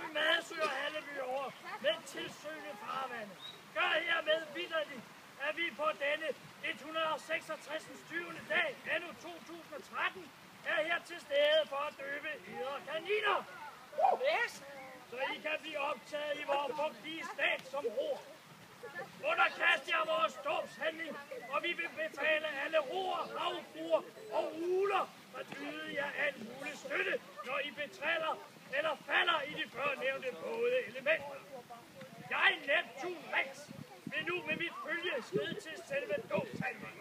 Læsø, Madsø og Halleby over med tilsøgende farvande. Gør hermed vitterligt, at vi på denne 166. 20. dag, anno 2013, er her til stede for at døbe edre kaniner. Så I kan blive optaget i vores fugtige stat som roer. Underkast jer vores dåbshandling, og vi vil befale alle roer, havfruer og uler at yde jer al mulig støtte, når I betræder eller falder i de førnævnte både elementer. Jeg, Neptun Rex, vil nu med mit følge skride til selve dåbshandlingen.